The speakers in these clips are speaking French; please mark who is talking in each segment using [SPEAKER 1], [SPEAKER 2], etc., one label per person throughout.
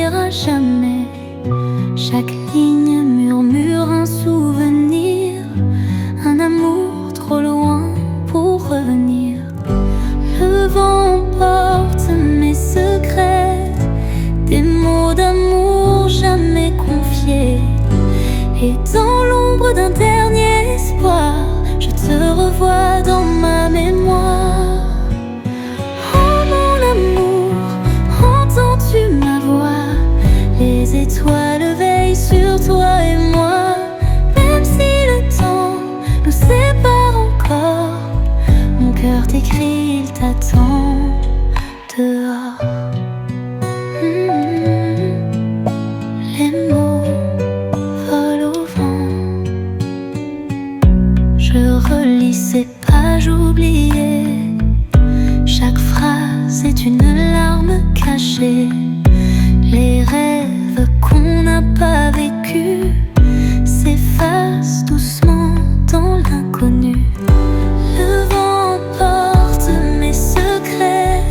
[SPEAKER 1] n'oubliera jamais. Chaque ligne murmure un souvenir, un amour trop loin pour revenir. Le vent emporte mes secrets, des mots d'amour jamais confiés. Et dans l'ombre d'un dernier espoir, je te revois dans ma mémoire. Oh mon amour, entends-tu ma voix? Les étoiles veillent sur toi et moi. Même si le temps nous sépare encore, mon cœur t'écrit, il t'attend dehors. Les mots volent au vent. Je relis ces pages oubliées. Chaque phrase est une larme cachée. Les rêves qu'on n'a pas vécus s'effacent doucement dans l'inconnu. Le vent emporte mes secrets,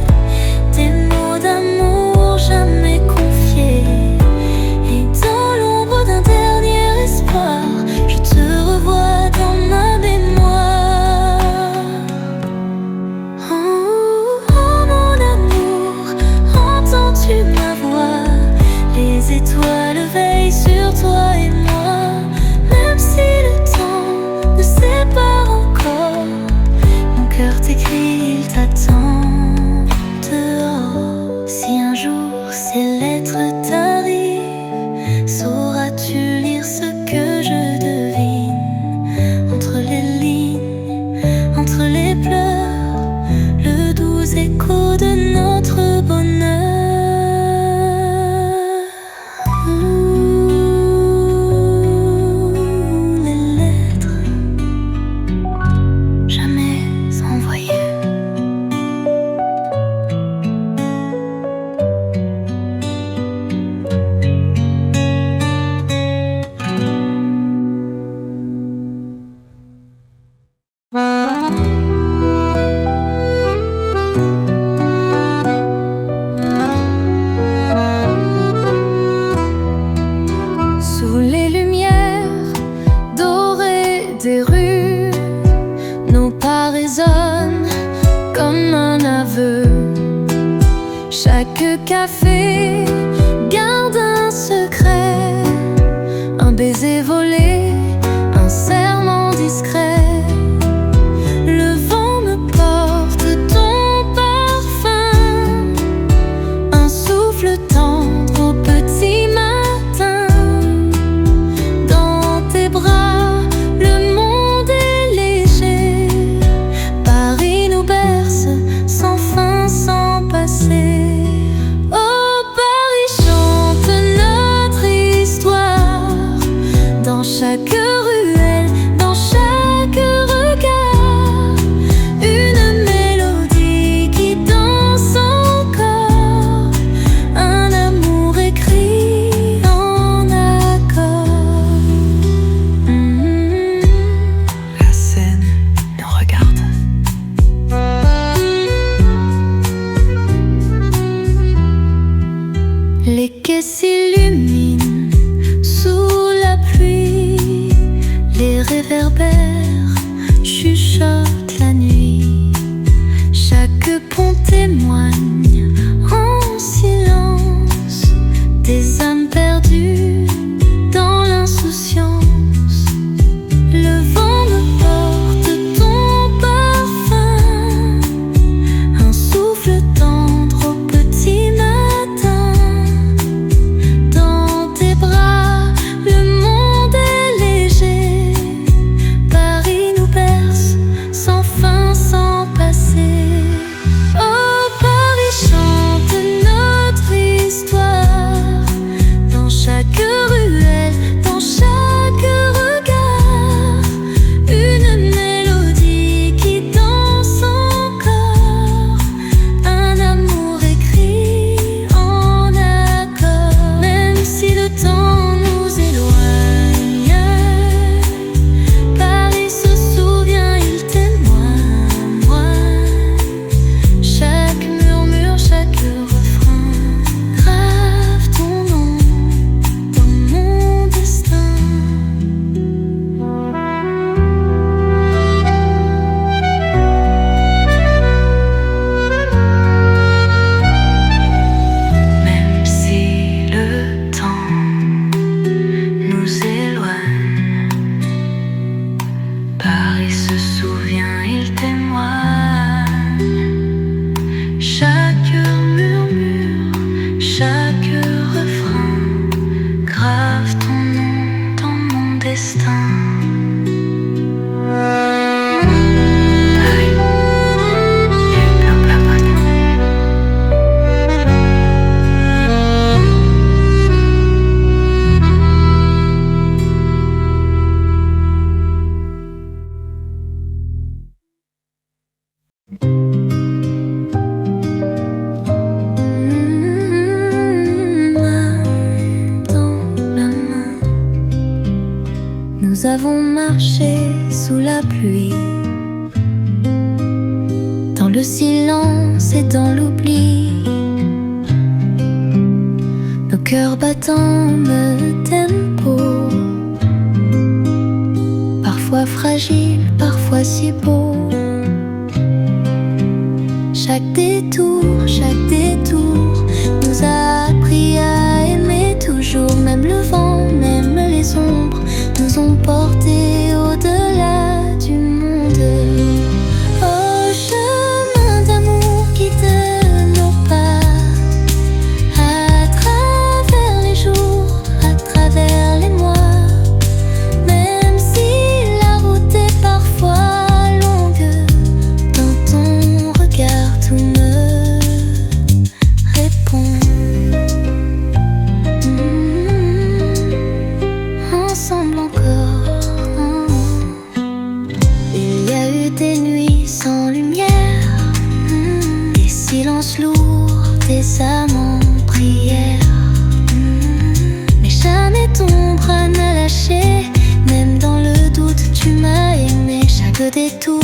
[SPEAKER 1] des mots d'amour jamais confiés. Et dans l'ombre d'un dernier espoir, je te revois dans ma mémoire. Oh, oh mon amour, entends-tu ma voix? Les étoiles veillent sur toi et moi. Même si le temps ne sépare encore, mon cœur t'écrit, il t'attend dehors. Si un jour ces lettres t'arrivent, sauras-tu lire ce que je devine? Entre les lignes, entre les pleurs, le doux écho de notre bonheur. Les lettres jamais envoyées. Sous les lumières dorées des rues, nos pas résonnent comme un aveu. Chaque café garde un secret, un baiser volé, un serment discret. Le vent me porte ton parfum, un souffle tendre au petit matin. Dans tes bras, le monde est léger. Paris nous berce sans fin, sans passé. Oh Paris, chante notre histoire. Dans chaque ruelle, dans chaque regard, une mélodie qui danse encore, un amour écrit en accord. La scène nous regarde. Les quais s'illuminent sous la pluie, les réverbères chuchotent la nuit. Chaque pont témoigne en silence des âmes perdues dans l'insouciance. Le vent me porte ton parfum, un souffle tendre au petit matin. Dans tes bras, le monde est léger. Paris nous berce sans fin, sans passé. Oh Paris, chante notre histoire. Nous avons marché sous la pluie, dans le silence et dans l'oubli. Nos cœurs battant me tempo, parfois fragile, parfois si beau. Chaque détour nous a appris à aimer toujours. Même le vent, même les ombres nous ont portés au-delà du monde. Au chemin d'amour guide nos pas, à travers les jours, à travers les mois. Même si la route est parfois longue, dans ton regard tout me répond. Ensemble encore. Il y a eu des nuits sans lumière, des silences lourds, des âmes en prière. Mais jamais ton bras n'a lâché, même dans le doute tu m'as aimé. Chaque détour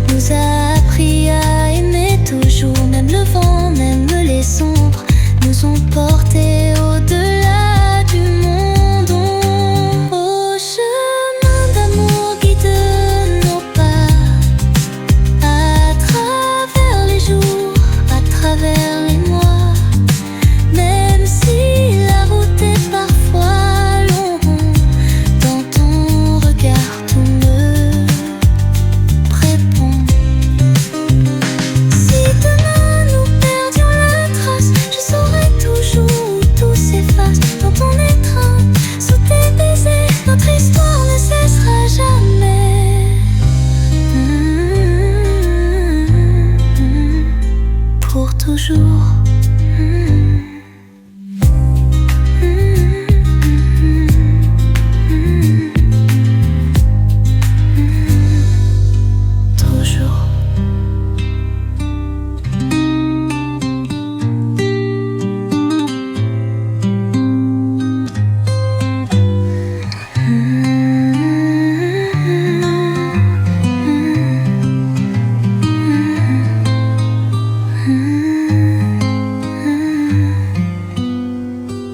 [SPEAKER 1] nous a appris à aimer toujours. Même le vent, même les sombres nous ont portés au-delà du monde. Au chemin d'amour guide nos pas, à travers les jours, à travers les mois. Même si la route est parfois longue, dans ton regard tout me répond. Si demain nous perdions la trace, je saurais toujours où tout s'efface. Dans ton étreinte, sous tes baisers, notre histoire ne cessera jamais. Pour toujours. Toujours.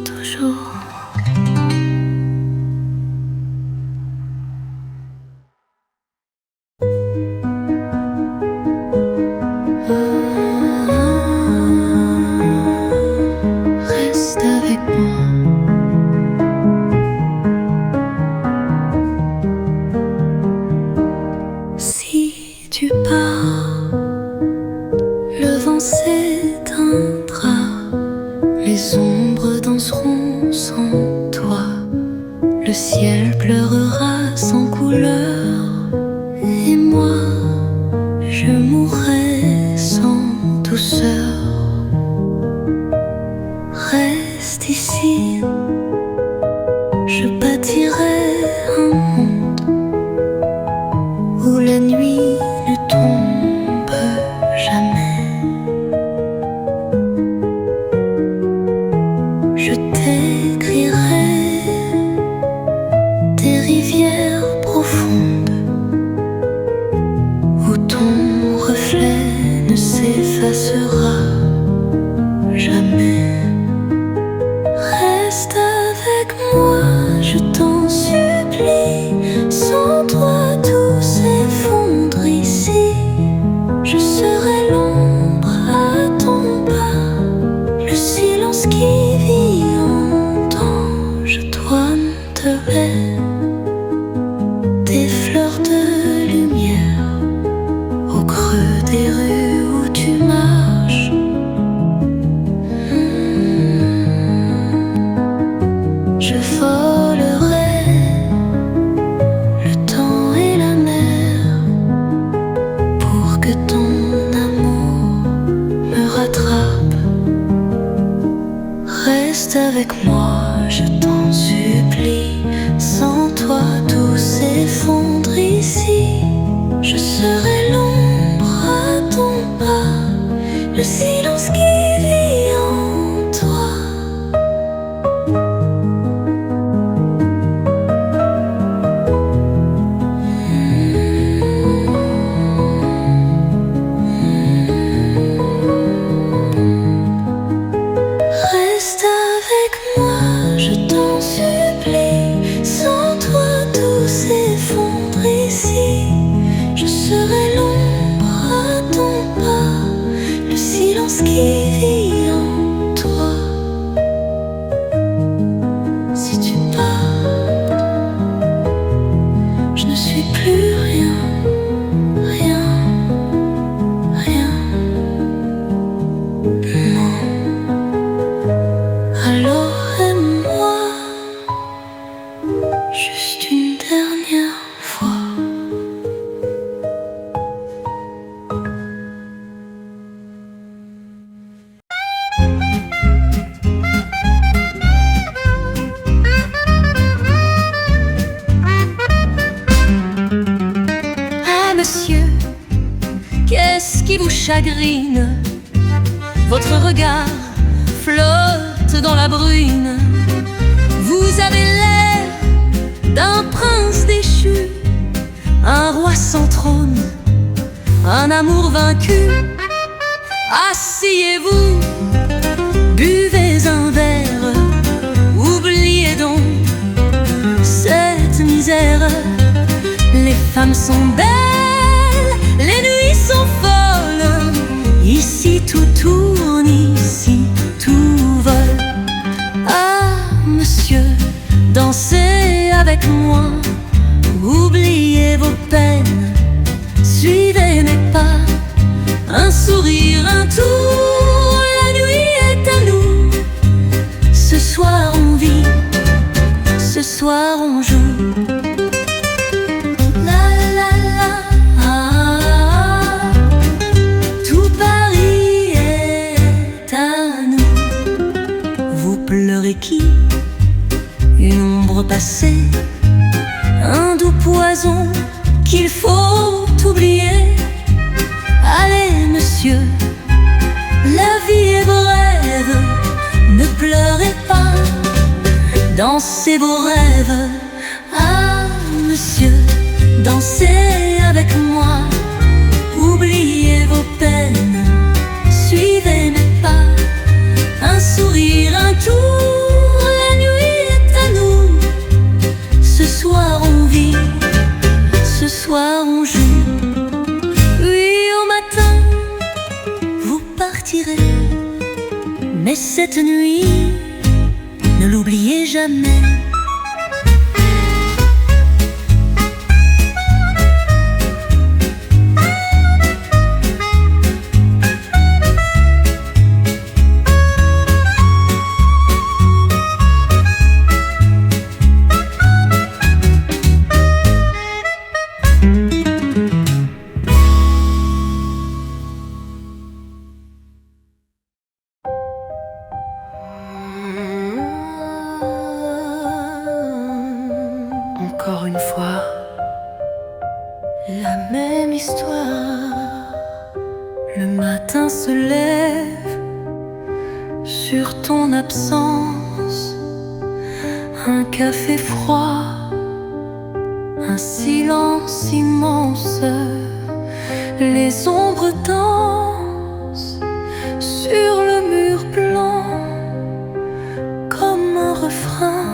[SPEAKER 1] Toujours. Reste avec moi. Si tu pars, le vent s'éteindra, les ombres danseront sans toi, le ciel pleurera sans couleur, et moi, je mourrai sans douceur. Reste ici, je bâtirai un monde où la nuit ne tombe jamais. Je t'écrirai des rivières profondes où ton reflet ne s'effacera jamais. Reste avec moi, je t'en supplie. Sans toi tout s'effondre ici. Je serai l'ombre à ton pas, le silence qui vit longtemps. Je tournerai des fleurs de lumière au creux des rues où tu marches. Je volerai le temps et la mer pour que ton amour me rattrape. Reste avec moi, je t'en supplie. Sans toi tout s'effondre ici. Je serai l'ombre à ton pas, le silence qui vit en qu'est-ce qui vit en toi? Si tu pars, je ne suis plus rien, rien, rien. Non. Alors aime-moi juste une dernière fois. Ah monsieur, qu'est-ce qui vous chagrine? Votre regard flotte dans la brune. Vous avez l'air d'un prince déchu, un roi sans trône, un amour vaincu. Asseyez-vous, buvez un verre, oubliez donc cette misère. Les femmes sont belles, les nuits sont folles. Ici tout tourne, ici tout vole. Ah monsieur, dansez avec moi, oubliez vos peines, suivez mes pas. Un sourire, un tour, la nuit est à nous. Ce soir on vit, ce soir on joue. La la la, ah, tout Paris est à nous. Vous pleurez qui? Une ombre passée, un doux poison qu'il faut oublier. Allez monsieur, la vie est brève, ne pleurez pas, dansez vos rêves. Ah monsieur, dansez avec moi, oubliez vos peines, suivez mes pas. Un sourire, un tour, la nuit est à nous. Ce soir on vit, ce soir on joue. Mais cette nuit, ne l'oubliez jamais. Encore une fois, la même histoire. Le matin se lève sur ton absence, un café froid, un silence immense. Les ombres dansent sur le mur blanc comme un refrain.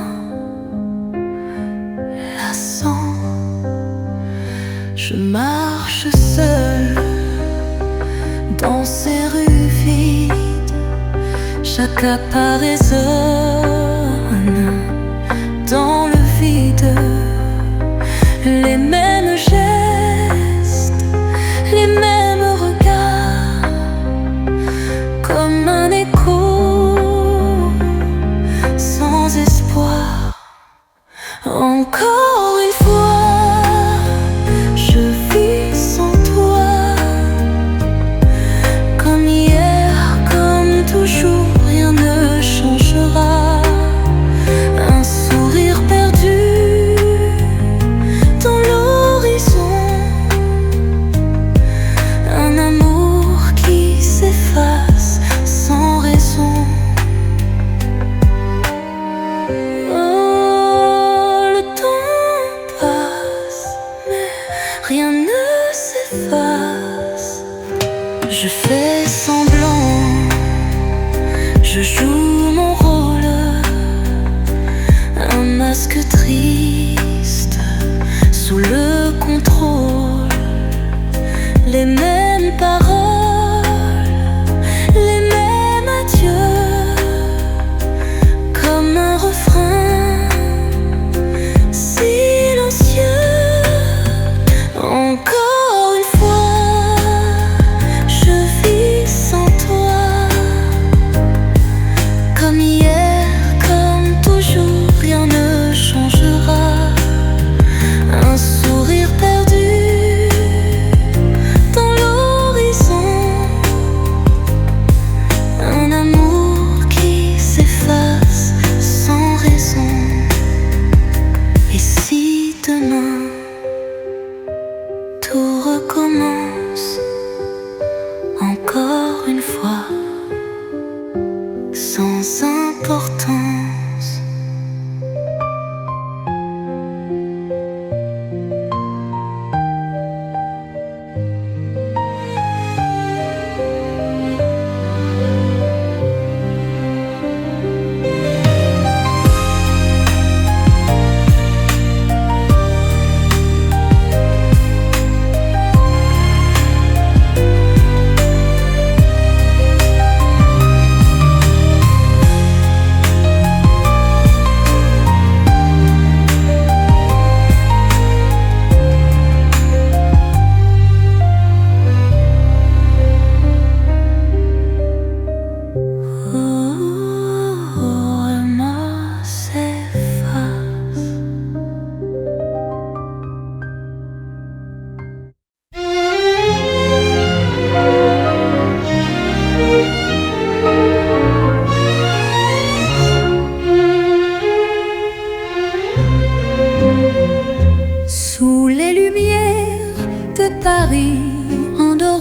[SPEAKER 1] Je marche seule dans ces rues vides, chaque pas résonne dans le vide. Les mêmes gestes, les mêmes regards, comme un écho sans espoir. Encore une fois, rien ne changera. Un sourire perdu dans l'horizon, un amour qui s'efface sans raison. Oh, le temps passe, mais rien ne s'efface. Je fais semblant, je joue mon rôle, un masque triste sous le contrôle. Les mêmes paroles, les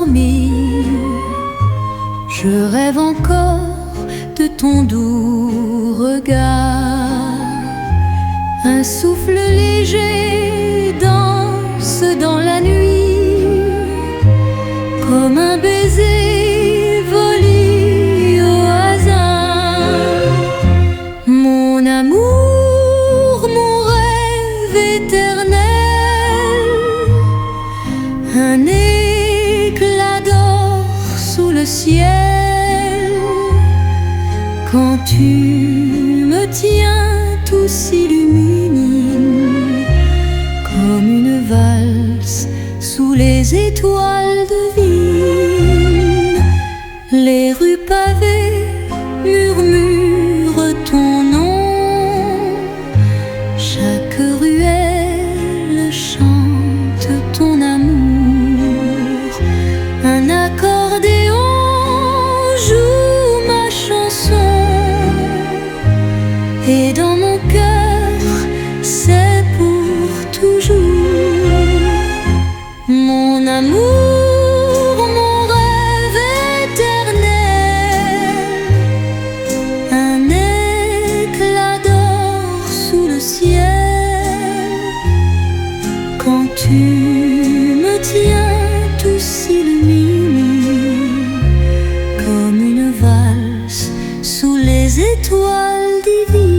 [SPEAKER 1] endormi, je rêve encore de ton doux regard. Un souffle léger danse dans la nuit, comme un baiser volé au hasard. Mon amour, mon rêve éternel, un éclat d'or sous le ciel. Quand tu me tiens, tout s'illumine comme une valse sous les étoiles de vigne. Les rues pavées murmurent ton nom, chaque ruelle chante ton amour. Un accordéon joue ma chanson, et dans mon cœur c'est pour toujours. Mon amour, mon rêve éternel, un éclat d'or sous le ciel. Quand tu me tiens, tout s'illumine comme une valse sous les étoiles divines.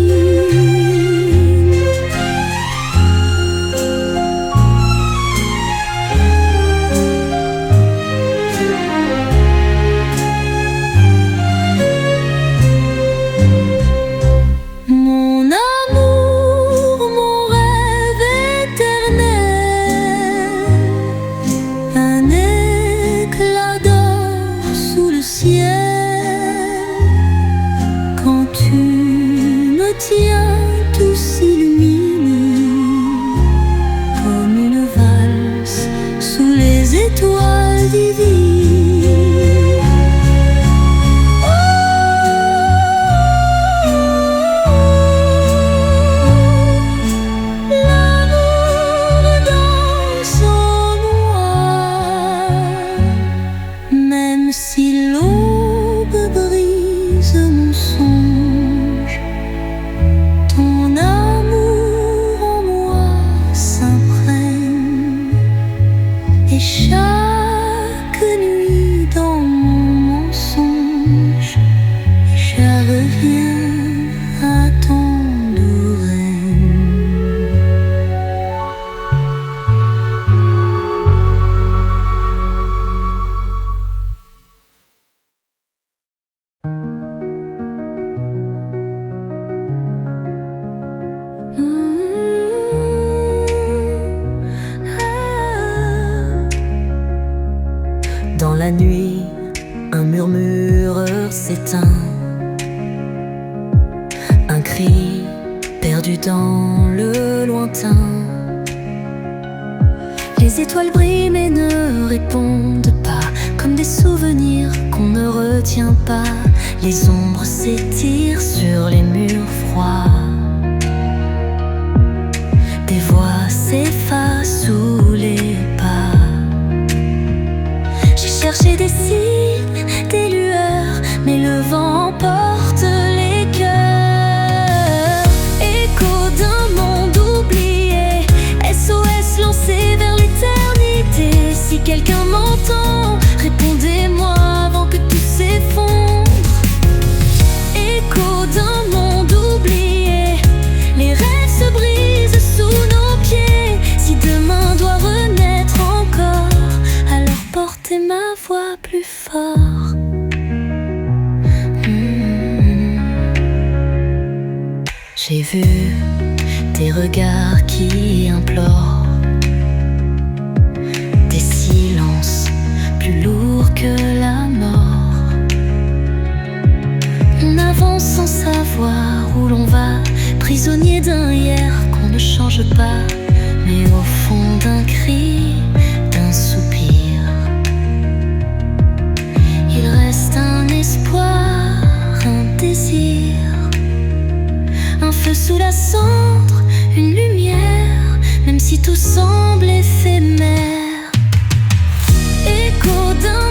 [SPEAKER 1] Mon amour, mon rêve éternel, un éclat d'or sous le ciel. Quand tu me tiens, tout s'illumine comme une valse sous les étoiles divines. L'amour danse en moi, même si l'aube brise mon songe. Ton amour en moi s'imprègne, et chaque nuit dans mon mensonge, je reviens à ton doux règne. Dans la nuit, un murmure s'éteint, un cri perdu dans le lointain. Les étoiles brillent mais ne répondent pas, comme des souvenirs qu'on ne retient pas. Les ombres s'étirent sur les murs froids, des voix s'effacent sous les pas. J'ai cherché des signes, des lueurs, mais le vent emporte les cœurs. Écho d'un monde oublié, SOS lancé vers l'éternité. Si quelqu'un m'entend, répondez-moi avant que tout s'effondre. Écho d'un monde oublié, les rêves se brisent sous nos pieds. Si demain doit renaître encore, alors portez ma voix plus fort. J'ai vu des regards qui implorent, des silences plus lourds que la mort. On avance sans savoir où l'on va, prisonnier d'un hier qu'on ne change pas, mais au fond d'un cri, d'un soupir, il reste un espoir, un désir, un feu sous la cendre, une lumière, même si tout semble éphémère. Écho d'un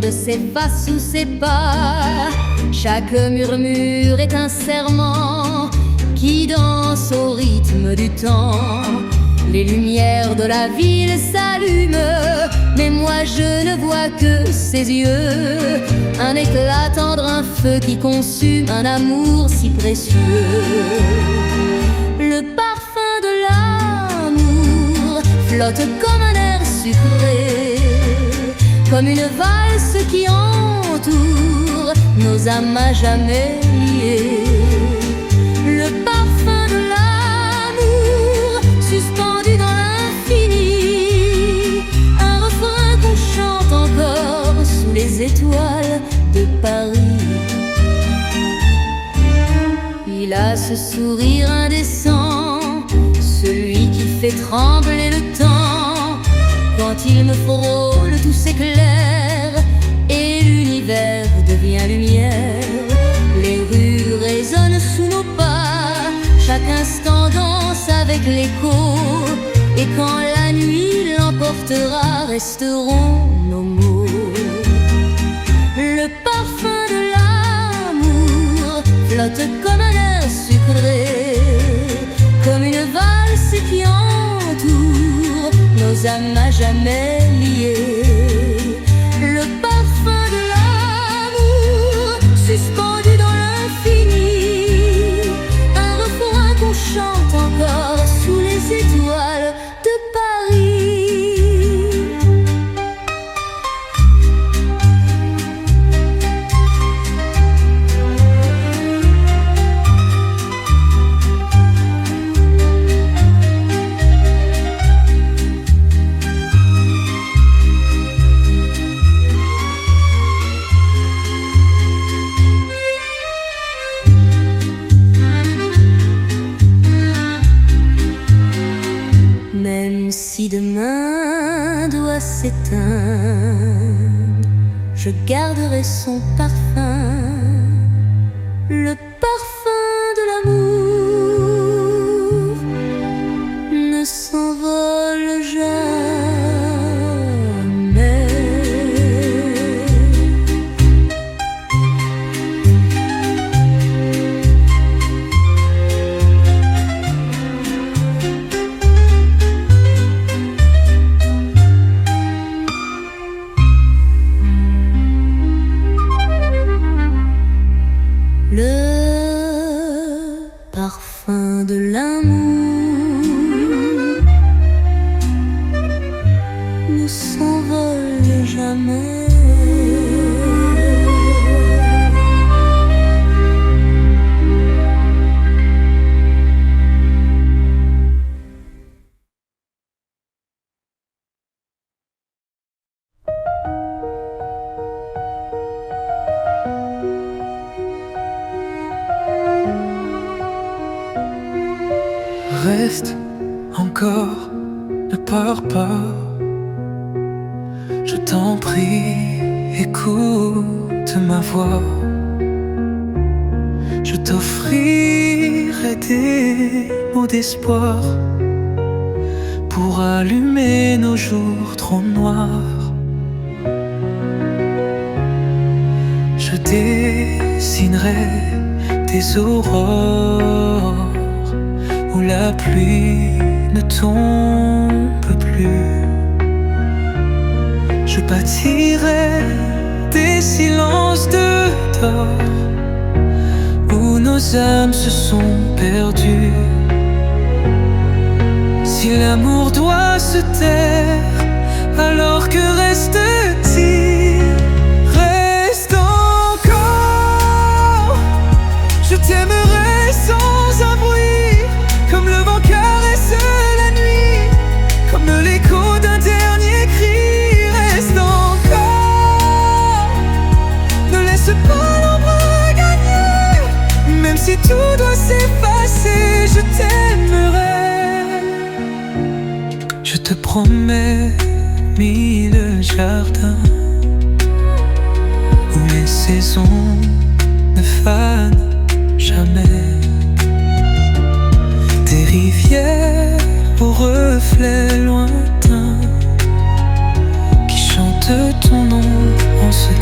[SPEAKER 1] monde s'efface sous ses pas. Chaque murmure est un serment qui danse au rythme du temps. Les lumières de la ville s'allument, mais moi je ne vois que ses yeux. Un éclat tendre, un feu qui consume un amour si précieux. Le parfum de l'amour flotte comme un air sucré, comme une valse qui entoure nos âmes à jamais liées. Le parfum de l'amour suspendu dans l'infini, un refrain qu'on chante encore sous les étoiles de Paris. Il a ce sourire indécent, celui qui fait trembler le temps. Quand il me frôle, tout s'éclaire et l'univers devient lumière. Les rues résonnent sous nos pas, chaque instant danse avec l'écho. Et quand la nuit l'emportera, resteront nos mots. Le parfum de l'amour flotte comme un air sucré, comme une valse qui entoure nos âmes à jamais liées. Le parfum de l'amour suspendu dans l'infini, un refrain qu'on chante encore sous les étoiles de Paris. Même si demain doit s'éteindre, je garderai son parfum, le parfum de l'amour ne s'envole jamais. Le parfum de l'amour ne s'envole jamais.
[SPEAKER 2] Reste encore, ne pars pas. Je t'en prie, écoute ma voix. Je t'offrirai des mots d'espoir pour allumer nos jours trop noirs. Je dessinerai des aurores où la pluie ne tombe plus. Je bâtirai des silences de d'or où nos âmes se sont perdues. Si l'amour doit se taire, alors que reste-t-il? Reste encore, je t'aimerai sans un bruit, comme le vent caresse la nuit, comme l'écho d'un dernier cri. Reste encore, ne laisse pas l'ombre gagner. Même si tout doit s'effacer, je t'aimerai. Je te promets 1000 jardins où les saisons ne fanent jamais, des rivières aux reflets lointains qui chantent ton nom en secret.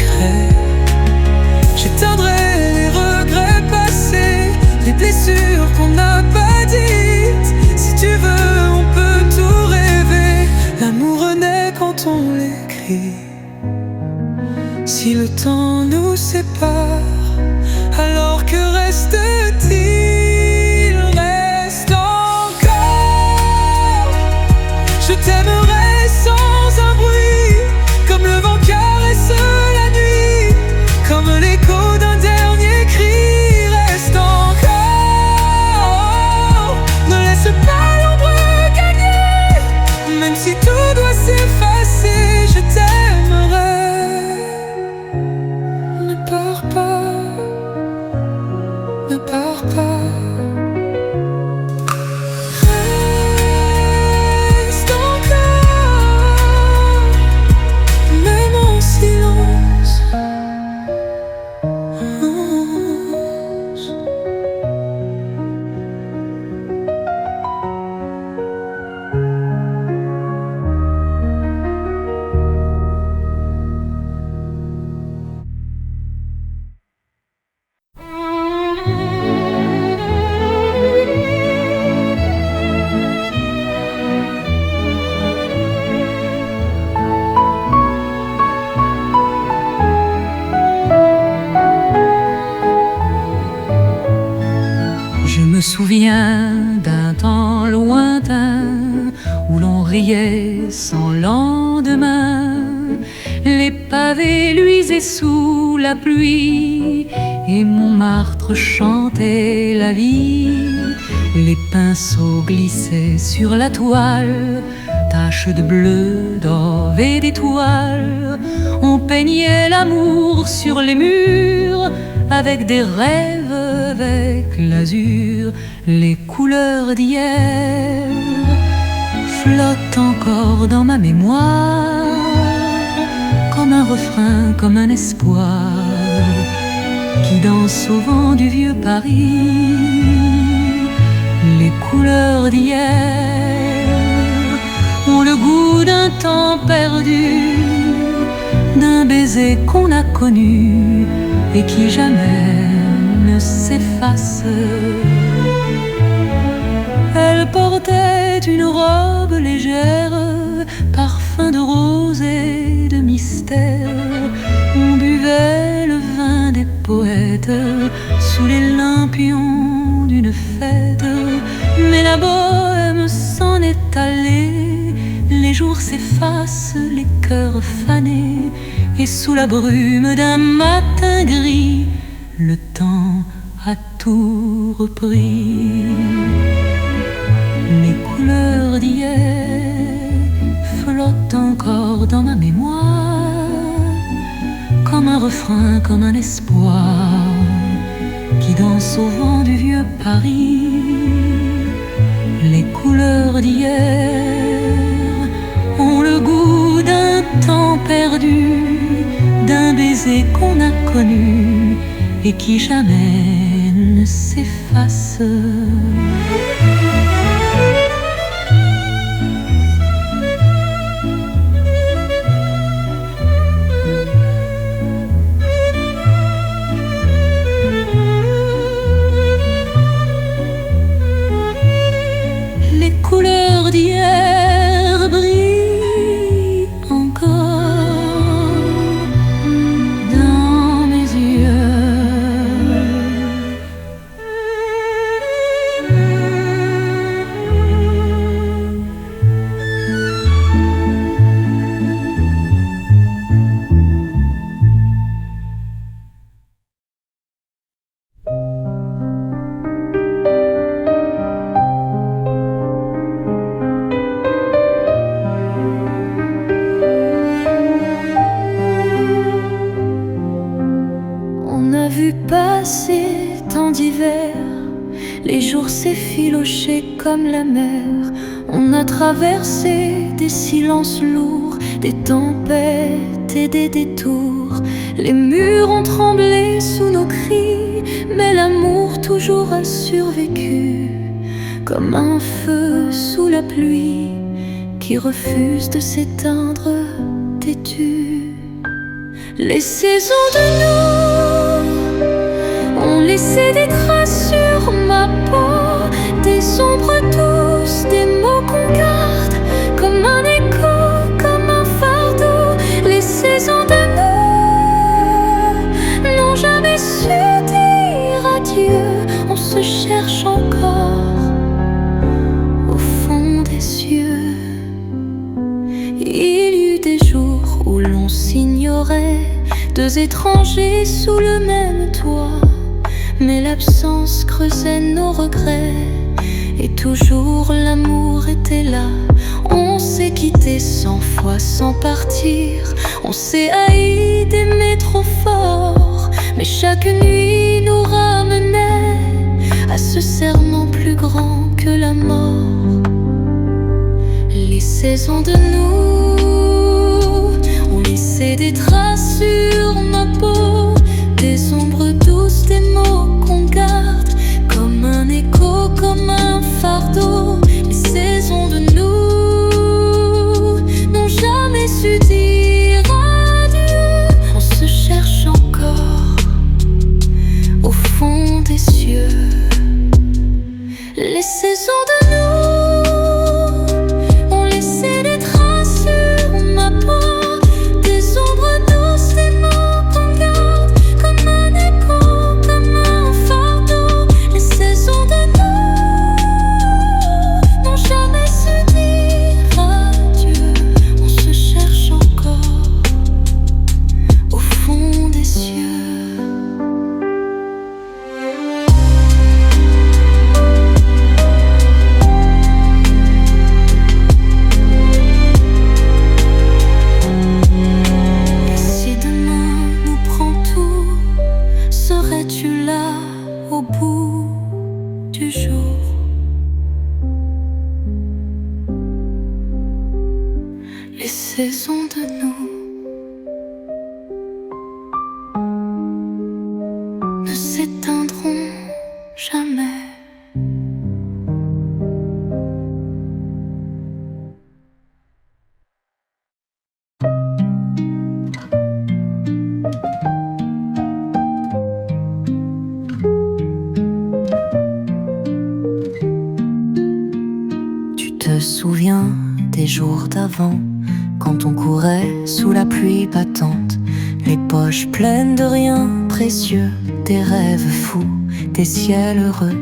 [SPEAKER 2] on l'écrit. Si le temps nous sépare, alors que reste-t-il? Reste encore. Je t'aimerai sans un bruit, comme le vent caresse la nuit, comme l'écho d'un dernier cri. Reste encore. Ne laisse pas l'ombre gagner, même si tout doit s'effacer. Je t'aimerai. Ne pars pas, ne pars pas. Reste encore, même en silence.
[SPEAKER 3] Je me souviens d'un temps lointain où l'on riait sans lendemain. Les pavés luisaient sous la pluie et Montmartre chantait la vie. Les pinceaux glissaient sur la toile, taches de bleu, d'or et d'étoiles. On peignait l'amour sur les murs avec des rêves, avec l'azur. Les couleurs d'hier flottent encore dans ma mémoire, comme un refrain, comme un espoir qui danse au vent du vieux Paris. Les couleurs d'hier ont le goût d'un temps perdu, d'un baiser qu'on a connu et qui jamais ne s'efface. Elle portait une robe légère, parfum de rose et de mystère. On buvait le vin des poètes sous les lampions d'une fête. Mais la bohème s'en est allée, les jours s'effacent, les cœurs fanés, et sous la brume d'un matin gris, le temps a tout repris. Les couleurs d'hier flottent encore dans ma mémoire, comme un refrain, comme un espoir qui danse au vent du vieux Paris. Les couleurs d'hier ont le goût d'un temps perdu, d'un baiser qu'on a connu et qui jamais ne s'efface. Les couleurs d'hier brillent encore dans mes On a vu passer tant d'hiver, les jours s'effilochaient comme la mer. On a traversé des silences lourds, des tempêtes et des détours. Les murs ont tremblé sous nos cris, mais l'amour toujours a survécu, comme un feu sous la pluie qui refuse de s'éteindre, têtu. Les saisons de nous ont laissé des traces sur ma peau, des ombres douces, des mots qu'on garde comme un écho, comme un phare
[SPEAKER 1] deux étrangers sous le même toit. Mais l'absence creusait nos regrets, et toujours l'amour était là. On s'est quitté 100 fois sans partir, on s'est haï d'aimer trop fort. Mais chaque nuit nous ramenait à ce serment plus grand que la mort. Les saisons de nous ont laissé des traces sur ma peau, des ombres douces, des mots qu'on garde comme un écho, comme un fardeau. Les saisons de nous n'ont jamais su dire adieu. On se cherche encore au fond des cieux. Les saisons de nous ont laissé des traces sur ma peau, des ombres douces, des mots qu'on garde comme un écho, comme un fardeau. Les saisons de nous n'ont jamais su dire adieu. On se cherche encore au fond des cieux. Si demain nous prend tout, serais-tu là au bout du jour? Les saisons de nous ne s'éteindront jamais. Tu te souviens des jours d'avant, quand on courait sous la pluie battante, les poches pleines de rien précieux, des rêves fous, des ciels heureux.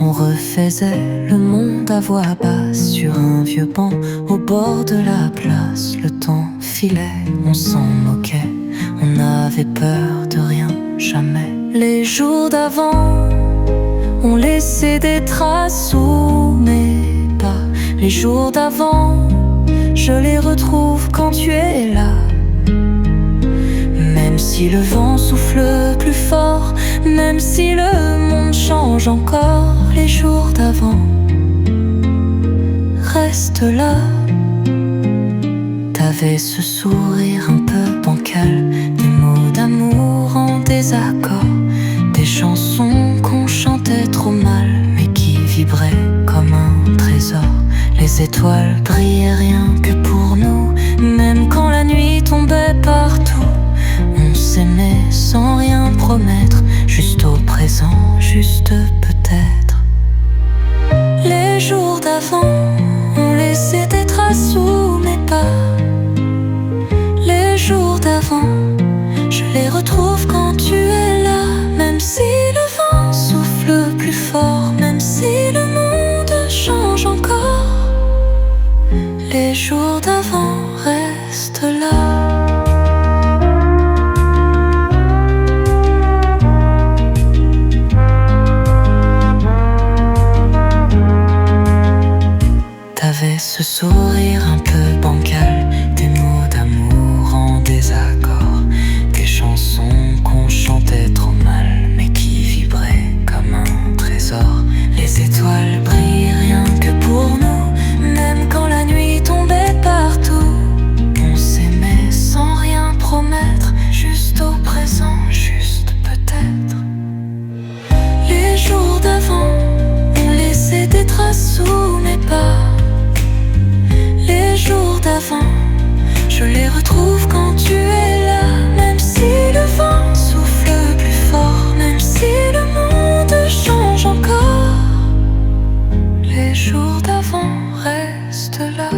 [SPEAKER 1] On refaisait le monde à voix basse sur un vieux banc au bord de la place. Le temps filait, on s'en moquait, on n'avait peur de rien, jamais. Les jours d'avant ont laissé des traces sous mes pas. Les jours d'avant, je les retrouve quand tu es là. Même si le vent souffle plus fort, même si le monde change encore, les jours d'avant restent là. T'avais ce sourire un peu bancal, des mots d'amour en désaccord, des chansons qu'on chantait trop mal, mais qui vibraient comme un trésor. Les étoiles brillaient rien que pour nous, même quand la nuit tombait partout. On s'aimait sans rien promettre, juste au présent, juste peut-être. Les jours d'avant ont laissé des traces sous mes pas. Les jours d'avant, je les retrouve quand tu es là. Même si le vent souffle plus fort, même si le monde change encore, les jours d'avant restent là. T'avais ce sourire un peu bancal, des mots d'amour en désaccord, des chansons qu'on chantait trop mal, mais qui vibraient comme un trésor. Les étoiles brillent rien que pour nous, même quand la nuit tombait partout. On s'aimait sans rien promettre, juste au présent, juste peut-être. Les jours d'avant ont laissé des traces sous mes pas. Les jours d'avant, je les retrouve quand tu es là. Même si le vent souffle plus fort, même si le monde change encore, les jours d'avant restent là.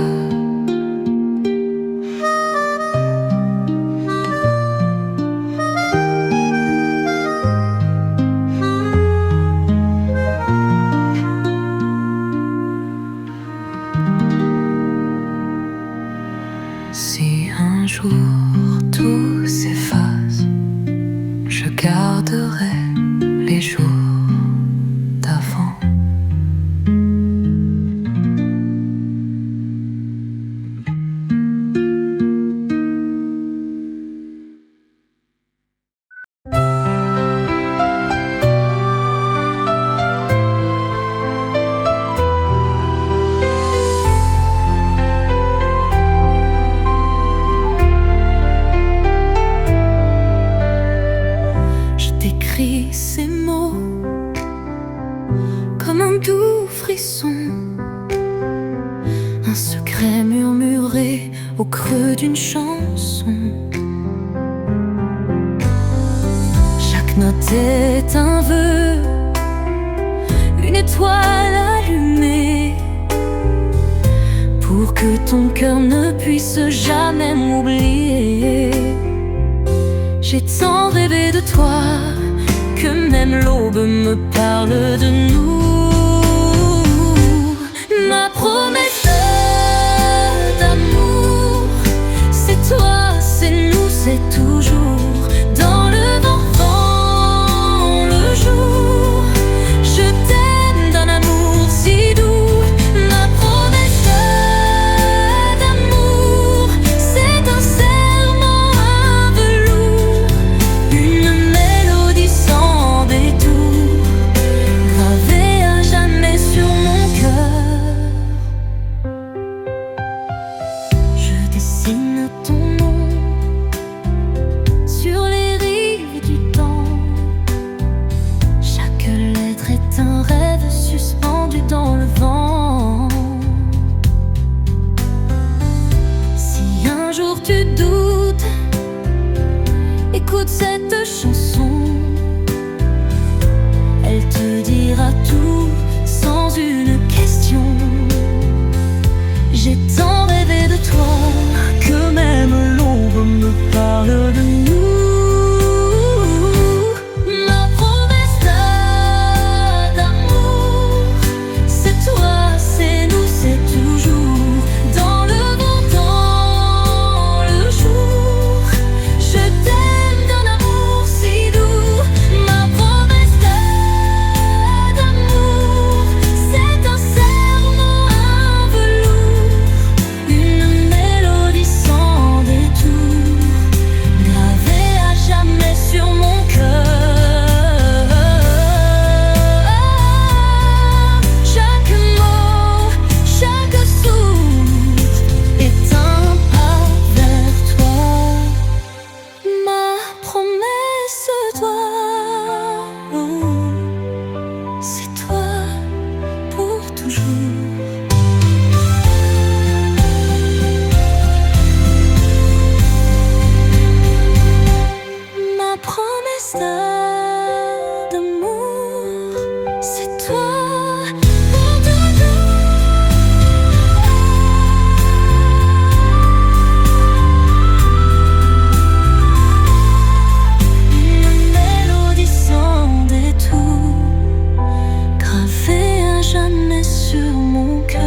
[SPEAKER 1] Si un jour tout s'efface,
[SPEAKER 3] regarderai les jours d'avant.
[SPEAKER 1] Ces mots comme un doux frisson, un secret murmuré au creux d'une chanson. Chaque note est un vœu, une étoile allumée, pour que ton cœur ne puisse jamais m'oublier. J'ai tant rêvé de toi que même l'aube me parle de nous. Ma promesse d'amour, c'est toi, c'est nous, c'est toujours. Dans le vent, dans le jour, je t'aime d'un amour si doux. Ma promesse d'amour, c'est un serment, un velours, une mélodie sans détour, gravée à jamais sur mon cœur. Je dessine ton nom sur les rives du temps. Chaque lettre est un rêve suspendu dans le vent. Si un jour tu doutes, écoute cette chanson. Elle te dira tout sans une question. J'ai tant rêvé de toi que même l'aube me parle de nous. Ma promesse d'amour, c'est toi, c'est nous, c'est toujours. Dans le vent, dans le jour, je t'aime d'un amour si doux. Ma promesse d'amour, c'est un serment, un velours, une mélodie sans détour, gravée à jamais sur mon cœur. Chaque mot, chaque souffle est un pas vers toi. Ma promesse, toi, c'est toi pour toujours. Ma promesse d'amour, c'est toi pour toujours. Une mélodie sans détour, gravée à jamais sur mon cœur.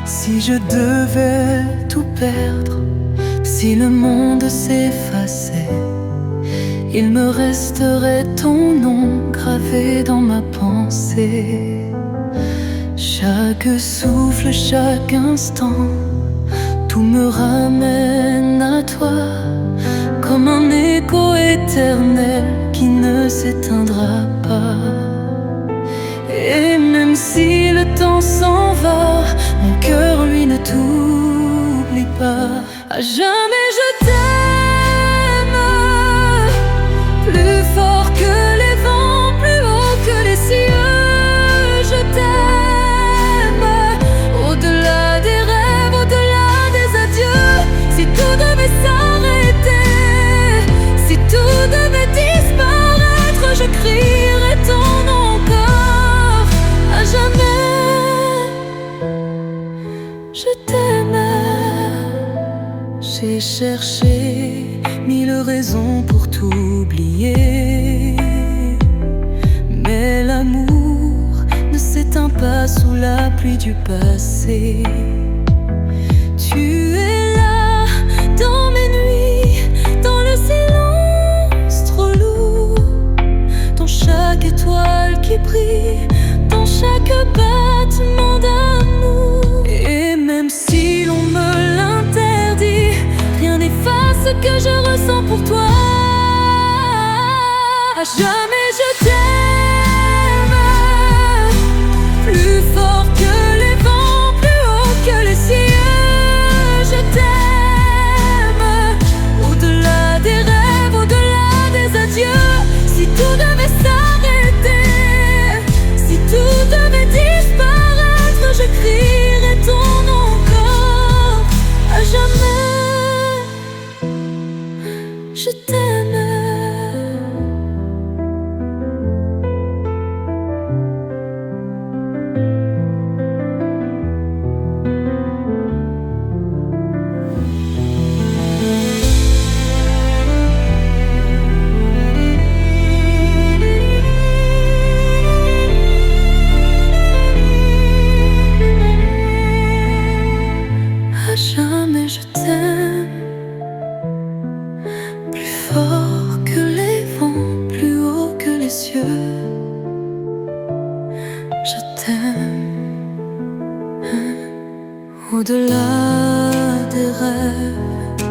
[SPEAKER 2] Si je devais tout perdre, si le monde s'effaçait, il me resterait ton nom gravé dans ma pensée. Chaque souffle, chaque instant, tout me ramène à toi, comme un écho éternel qui ne s'éteindra pas. Et même si le temps s'en va, mon cœur lui ne t'oublie pas. À jamais je t'aime, plus fort que les vents, plus haut que les cieux. Je t'aime, au-delà des rêves, au-delà des adieux. Si tout devait s'arrêter,
[SPEAKER 3] je t'aime. J'ai cherché mille raisons pour t'oublier, mais l'amour ne s'éteint pas sous la pluie du passé. Tu es là dans mes nuits, dans le silence trop lourd, dans chaque étoile qui brille, dans chaque battement d'amour. Et même si l'on me l'interdit, rien n'efface ce que je ressens pour toi. À jamais je t'aime, plus fort que les vents, plus haut que les cieux. Je t'aime, au-delà des rêves, au-delà des adieux. Si tout devait s'arrêter, si tout devait disparaître, je crierai ton nom encore. À jamais, je t'aime. À jamais je t'aime, plus fort que les vents, plus haut que les cieux. Je t'aime, au-delà des rêves,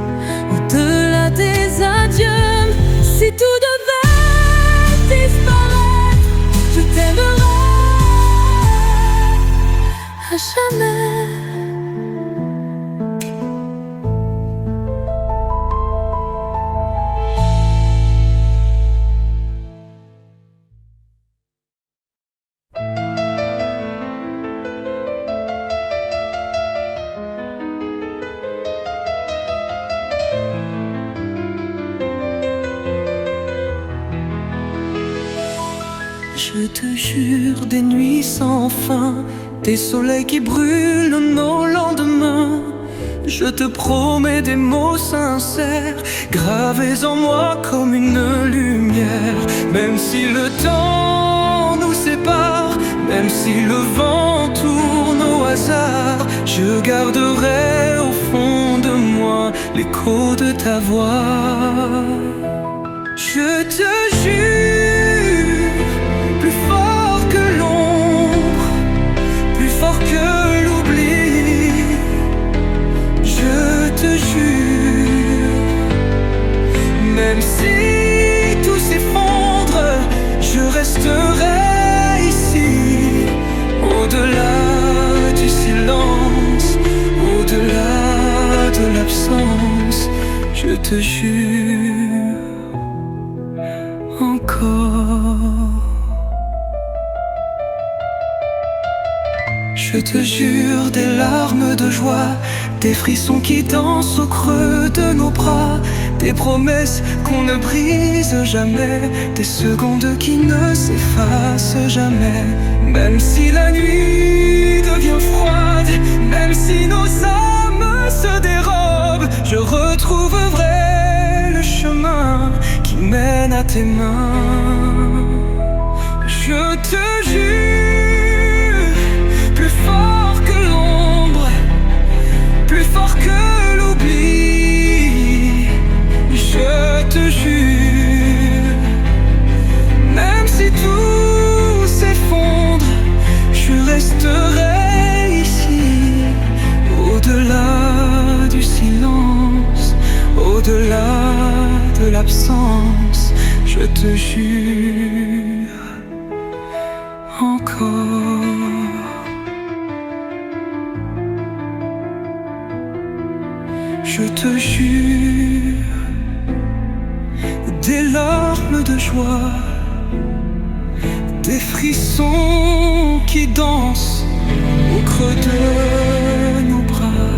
[SPEAKER 3] au-delà des adieux. Si tout devait disparaître, je t'aimerai à jamais.
[SPEAKER 2] Je te jure des nuits sans fin, des soleils qui brûlent nos lendemains. Je te promets des mots sincères, gravés en moi comme une lumière. Même si le temps nous sépare, même si le vent tourne au hasard, je garderai au fond de moi l'écho de ta voix. Je te jure, plus fort que l'ombre, plus fort que l'oubli. Je te jure, même si tout s'effondre, je resterai ici, au-delà du silence, au-delà de l'absence. Je te jure encore. Je te jure des larmes de joie, des frissons qui dansent au creux de nos bras, des promesses qu'on ne brise jamais, des secondes qui ne s'effacent jamais. Même si la nuit devient froide, même si nos âmes se dérobent, je retrouverai le chemin qui mène à tes mains. Je te jure, plus fort que l'ombre, plus fort que l'oubli. Je te jure, même si tout s'effondre, je resterai ici, au-delà du silence, au-delà de l'absence. Je te jure encore. Je te jure des larmes de joie, des frissons qui dansent au creux de nos bras,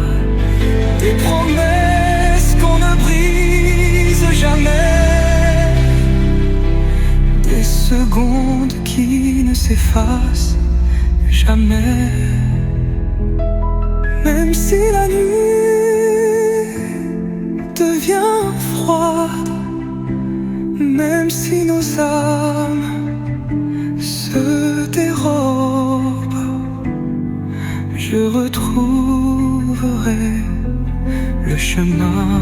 [SPEAKER 2] des promesses qu'on ne brise jamais, des secondes qui ne s'effacent jamais. Même si la nuit devient froide, même si nos âmes se dérobent, je retrouverai le chemin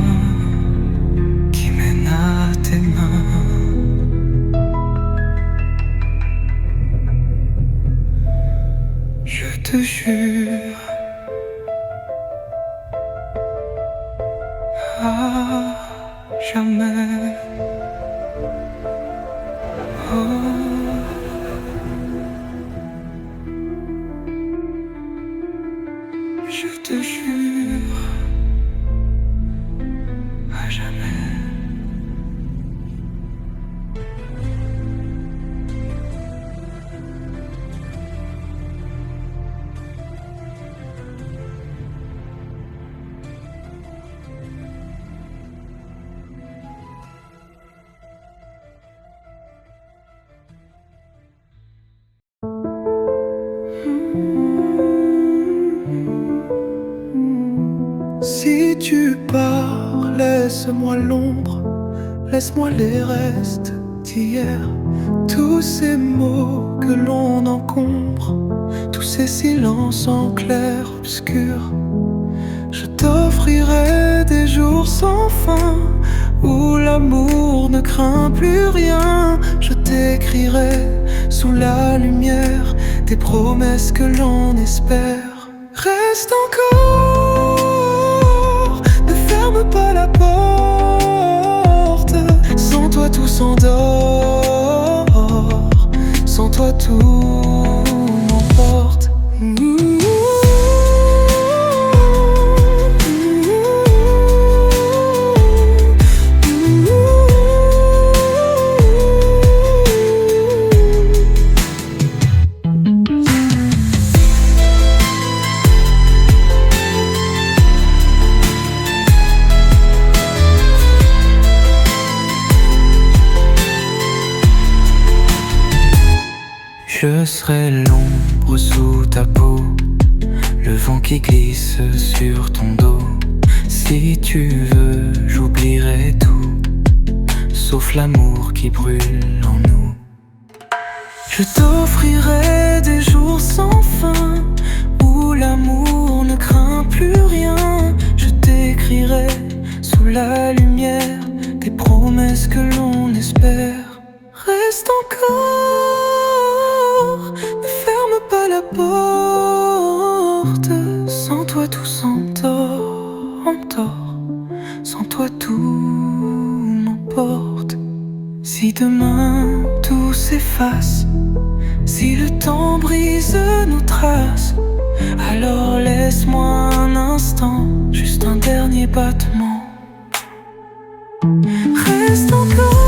[SPEAKER 2] qui mène à tes mains. Je te jure, à jamais. Oh. Je te jure, à jamais. Si tu pars, laisse-moi l'ombre, laisse-moi les restes d'hier. Tous ces mots que l'on encombre, tous ces silences en clair-obscur. Je t'offrirai des jours sans fin, où l'amour ne craint plus rien. Je t'écrirai sous la lumière des promesses que l'on espère. Reste encore, ne ferme pas la porte. Sans toi tout s'endort, sans toi tout m'emporte. Je serai l'ombre sous ta peau, le vent qui glisse sur ton dos. Si tu veux, j'oublierai tout, sauf l'amour qui brûle en nous. Je t'offrirai des jours sans fin, où l'amour ne craint plus rien. Je t'écrirai sous la lumière des promesses que l'on espère. Reste encore, ne ferme pas la porte. Sans toi tout s'entort, sans toi tout m'emporte. Si demain tout s'efface, si le temps brise nos traces, alors laisse-moi un instant, juste un dernier battement. Reste encore,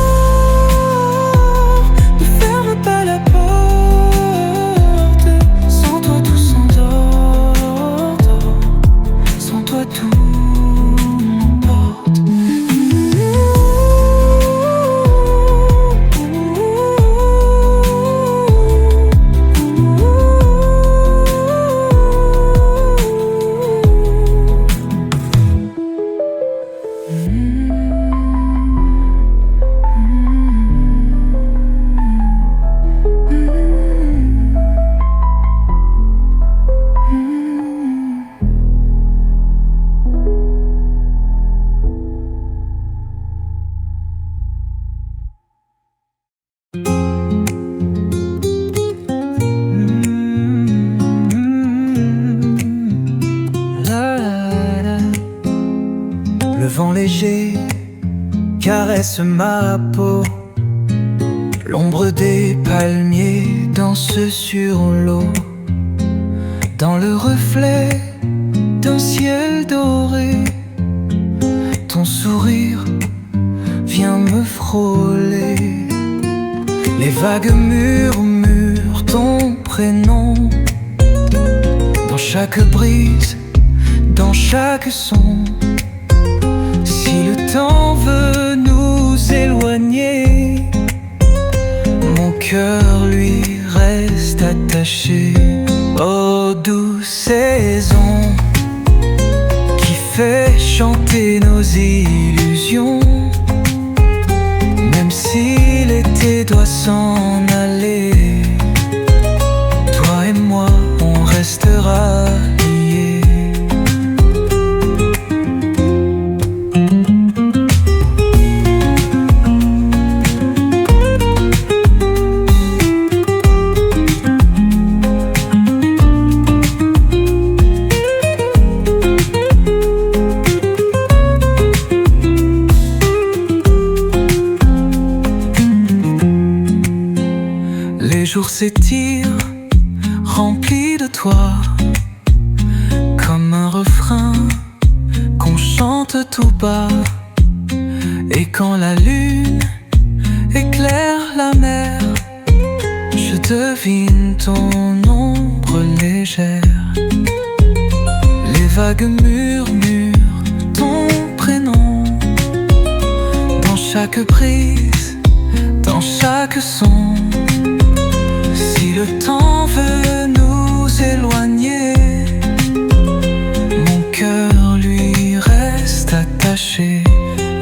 [SPEAKER 2] le vent léger caresse ma peau, l'ombre des palmiers danse sur l'eau, dans le reflet d'un ciel doré. Ton sourire vient me frôler, les vagues murmurent ton prénom, dans chaque brise, dans chaque son. Si le temps veut nous éloigner, mon cœur lui reste attaché. Oh douce saison, chanter nos illusions. Même si l'été doit s'en aller, toi et moi, on restera liés. Les jours s'étirent, remplis de toi, comme un refrain qu'on chante tout bas. Et quand la lune éclaire la mer, je devine ton ombre légère. Les vagues murmurent ton prénom dans chaque brise, dans chaque son. Si le temps veut nous éloigner, mon cœur lui reste attaché.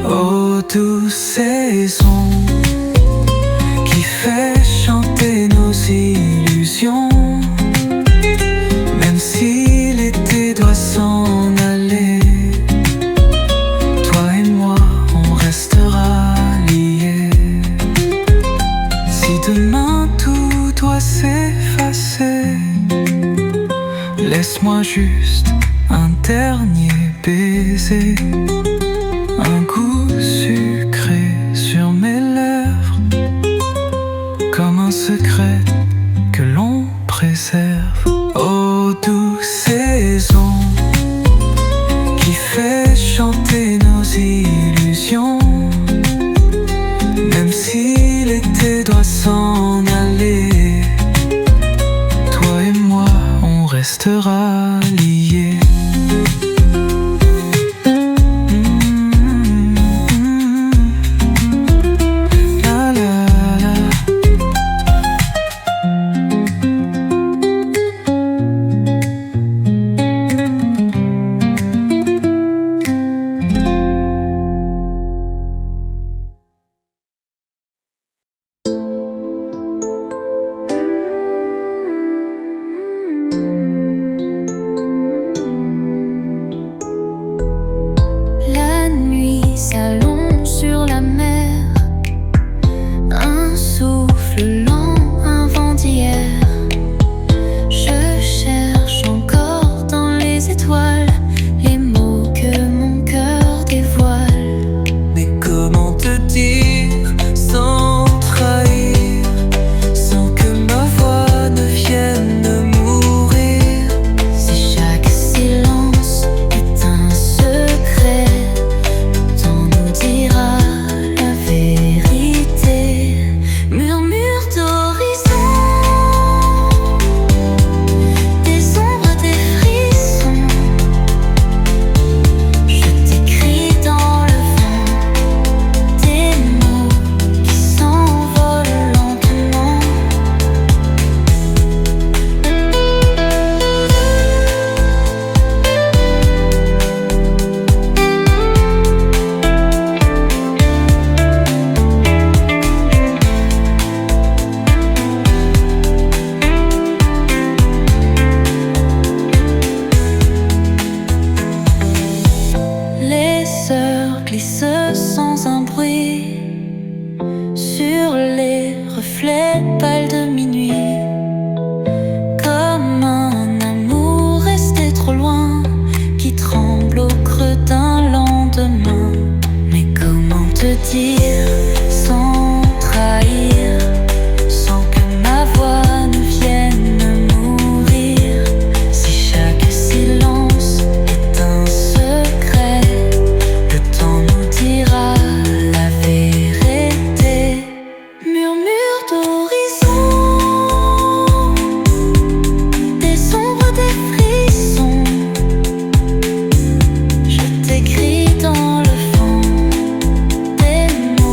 [SPEAKER 2] Ô douce saison qui fait chanter nos illusions. Même si l'été doit s'en aller, toi et moi, on restera liés. Si demain tout doit s'effacer, laisse-moi juste un dernier baiser, un goût sucré sur mes lèvres, comme un secret que l'on préserve. Ô douce saison qui fait chanter nos illusions. Même si l'été doit s'en aller, toi et moi, on restera liés. La la la.
[SPEAKER 1] La nuit s'allonge sur la mer, un souffle lent, un vent d'hier. Je cherche encore dans les étoiles les mots que mon cœur dévoile.
[SPEAKER 2] Mais comment te dire sans trahir, sans que ma voix ne vienne mourir?
[SPEAKER 1] Si chaque silence est un secret, le temps nous dira la vérité. Murmure d'horizon, des ombres, des frissons. Je t'écris dans le vent des mots qui s'envolent lentement. Les heures glissent sans un bruit sur les reflets pâles de minuit, comme un amour resté trop loin qui tremble au creux d'un lendemain. Mais comment te dire sans trahir, sans que ma voix ne vienne mourir? Si chaque silence est un secret, le temps nous dira la vérité. Murmure d'horizon, des ombres, des frissons. Je t'écris dans le vent des mots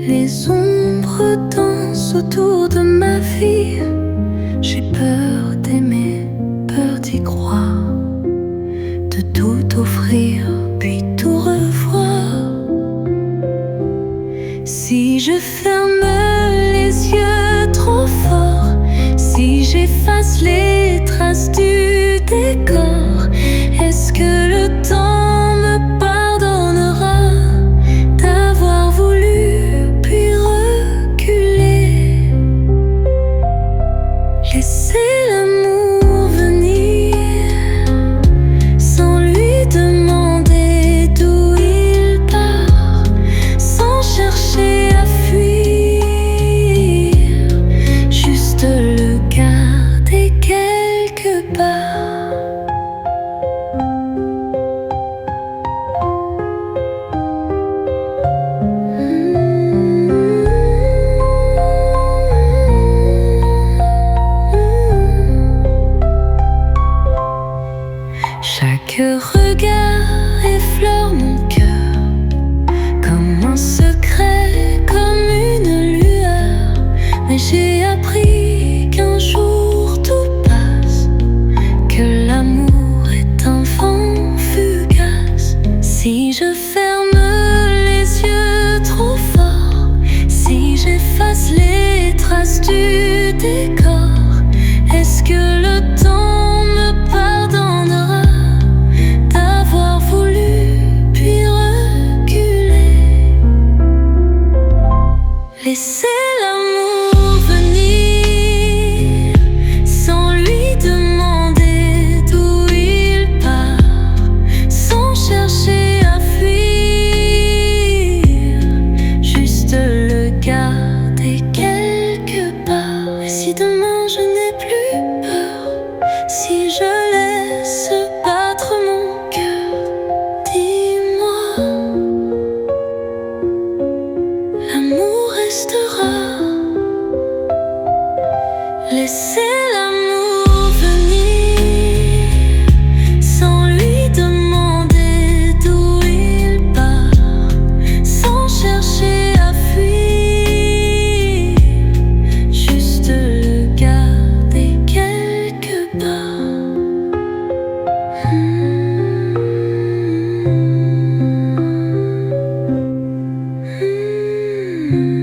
[SPEAKER 1] Les ombres dansent autour de ma vie. J'ai peur d'aimer, peur d'y croire, de tout offrir, puis tout revoir. Si je ferme les yeux trop fort, si j'efface les traces du décor, est-ce que le temps me pardonnera d'avoir voulu puis reculer? Laisser l'amour venir sans lui demander d'où il part, sans chercher à fuir, juste le garder quelque part. Chaque regard effleure mon cœur comme un secret, comme une lueur. Mais j'ai appris qu'un jour tout passe, que l'amour est un vent fugace. Si je ferme les yeux trop fort, si j'efface les traces du décor, est-ce que le temps me pardonnera d'avoir voulu puis reculer? Laisser l'amour venir sans lui demander d'où il part, sans chercher à fuir, juste le garder quelque part. Et si demain je n'ai plus peur, si je laisse battre mon cœur, dis-moi, l'amour restera. Laisser l'amour venir sans lui demander d'où il part, sans chercher à fuir, juste le garder quelque part. Hmm.